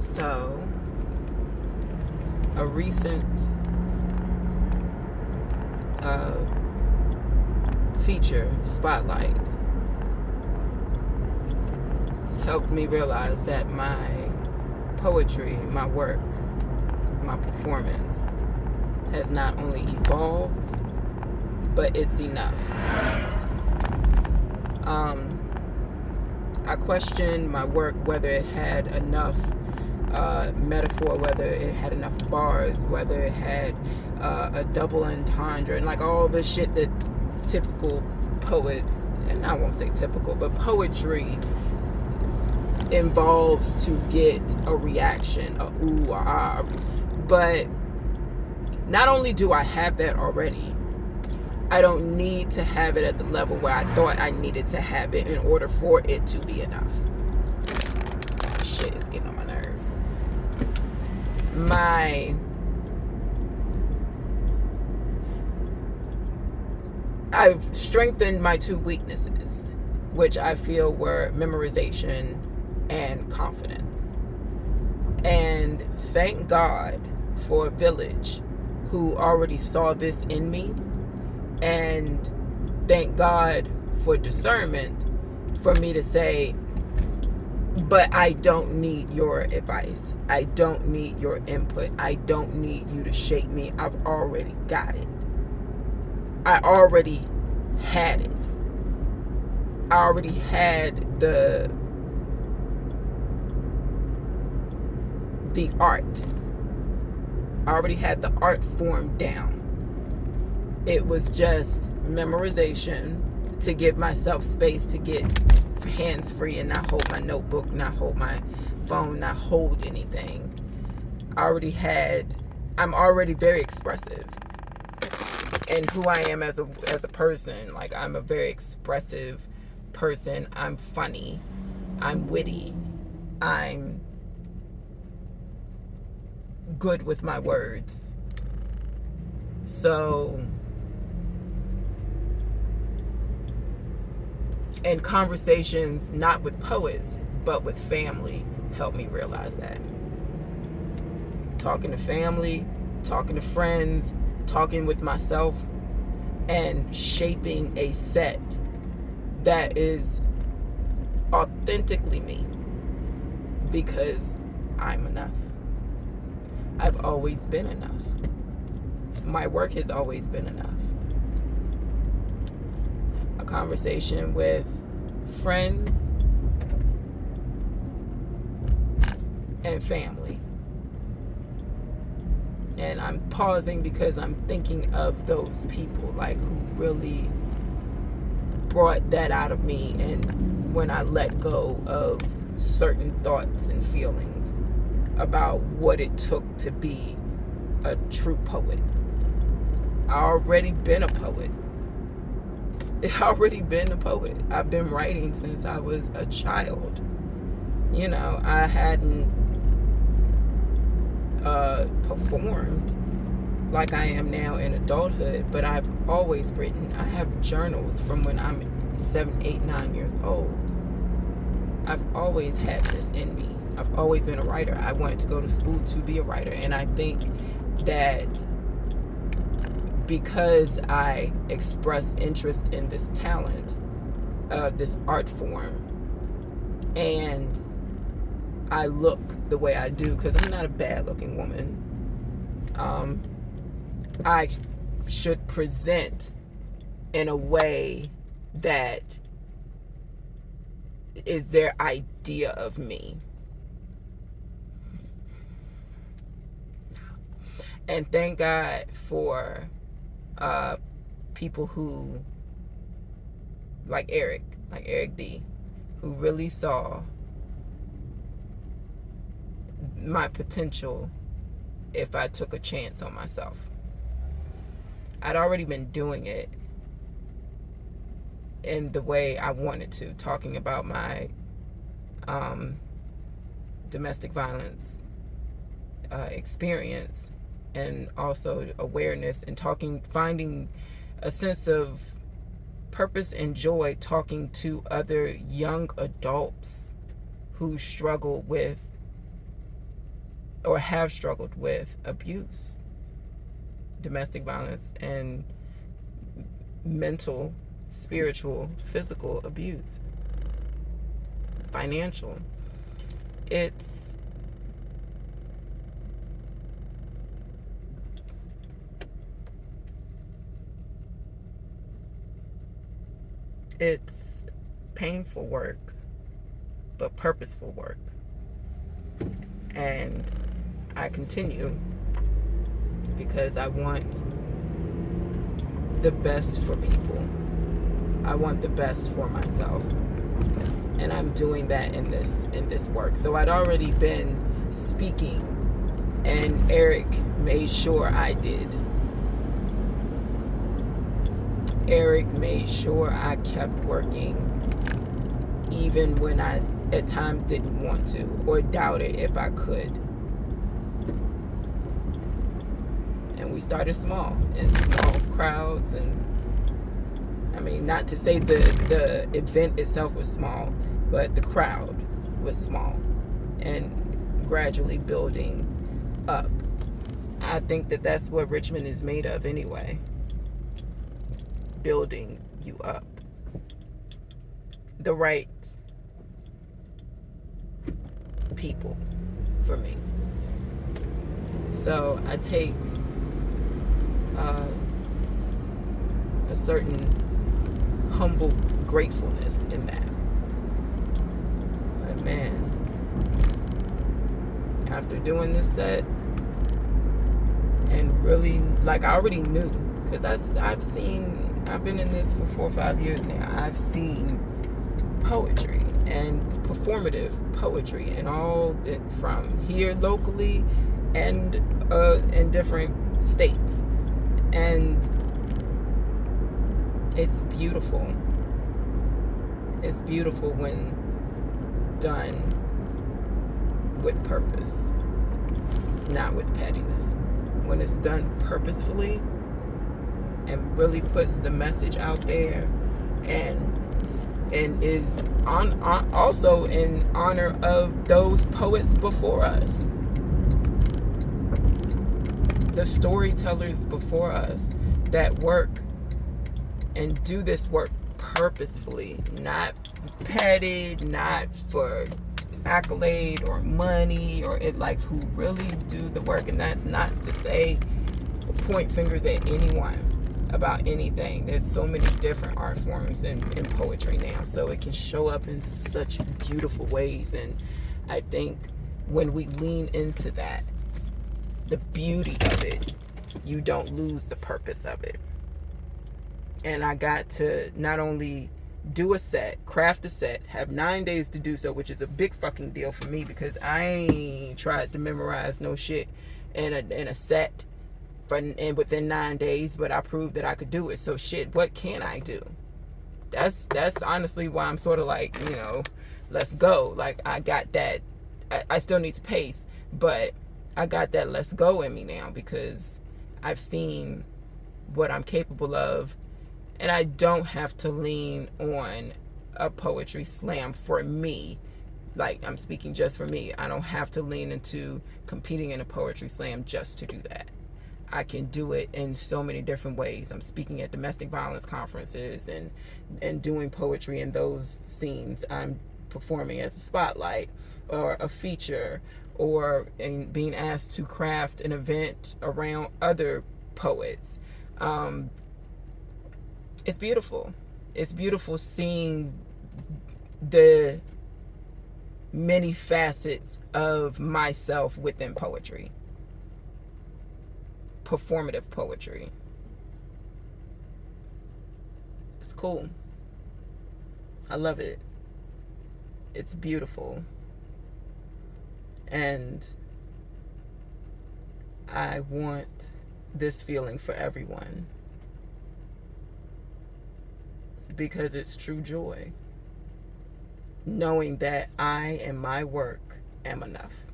So, a recent uh, feature, Spotlight, helped me realize that my poetry, my work, my performance has not only evolved, but it's enough. I questioned my work, whether it had enough metaphor, whether it had enough bars, whether it had a double entendre, and like all the shit that typical poets, and I won't say typical, but poetry involves to get a reaction, a ooh, a ah. But not only do I have that already, I don't need to have it at the level where I thought I needed to have it in order for it to be enough. Shit is getting on my nerves. I've strengthened my two weaknesses, which I feel were memorization and confidence. And thank God for a village who already saw this in me. And thank God for discernment for me to say, but I don't need your advice. I don't need your input. I don't need you to shape me. I've already got it. I already had it. I already had the art. I already had the art form down. It was just memorization to give myself space to get hands free and not hold my notebook, not hold my phone, not hold anything. I'm already very expressive. And who I am as a person, like I'm a very expressive person. I'm funny. I'm witty. I'm good with my words. So, and conversations not with poets but with family helped me realize that. Talking to family, talking to friends, talking with myself, and shaping a set that is authentically me, because I'm enough. I've always been enough. My work has always been enough. A conversation with friends and family. And I'm pausing because I'm thinking of those people, like, who really brought that out of me, and when I let go of certain thoughts and feelings about what it took to be a true poet. I already been a poet. I've been writing since I was a child. You know, I hadn't performed like I am now in adulthood, but I've always written. I have journals from when I'm 7, 8, 9 years old. I've always had this in me. I've always been a writer. I wanted to go to school to be a writer, and I think that because I express interest in this talent, this art form, and I look the way I do, because I'm not a bad looking woman, I should present in a way that is their idea of me. And thank God for people who, like Eric D, who really saw my potential if I took a chance on myself. I'd already been doing it in the way I wanted to, talking about my domestic violence experience, and also awareness, and finding a sense of purpose and joy talking to other young adults who struggle with or have struggled with abuse, domestic violence, and mental, spiritual, physical abuse, financial. It's painful work, but purposeful work. And I continue because I want the best for people. I want the best for myself. And I'm doing that in this work. So I'd already been speaking, and Eric made sure I did. Eric made sure I kept working even when I at times didn't want to or doubted if I could. And we started small, in small crowds, and I mean, not to say the event itself was small, but the crowd was small, and gradually building up. I think that that's what Richmond is made of anyway. Building you up. The right people for me. So I take a certain humble gratefulness in that. But man, after doing this set, and really, like, I already knew, because I've been in this for 4 or 5 years now. I've seen poetry and performative poetry and all that, from here locally and in different states, and it's beautiful. It's beautiful when done with purpose, not with pettiness. When it's done purposefully and really puts the message out there, and is also in honor of those poets before us, the storytellers before us that work and do this work purposefully, not petted, not for accolade or money, or it, like, who really do the work. And that's not to say point fingers at anyone about anything. There's so many different art forms in poetry now, so it can show up in such beautiful ways. And I think when we lean into that, the beauty of it, you don't lose the purpose of it. And I got to not only do a set, craft a set, have 9 days to do so, which is a big fucking deal for me, because I ain't tried to memorize no shit in a set and within 9 days, but I proved that I could do it. So shit, what can I do? That's honestly why I'm sort of like, let's go. Like, I got that. I still need to pace, but I got that let's go in me now, because I've seen what I'm capable of, and I don't have to lean on a poetry slam for me. Like, I'm speaking just for me. I don't have to lean into competing in a poetry slam just to do that. I can do it in so many different ways. I'm speaking at domestic violence conferences and doing poetry in those scenes. I'm performing as a spotlight or a feature, or being asked to craft an event around other poets. It's beautiful. It's beautiful seeing the many facets of myself within poetry. Performative poetry. It's cool. I love it. It's beautiful. And I want this feeling for everyone, because it's true joy, knowing that I and my work am enough.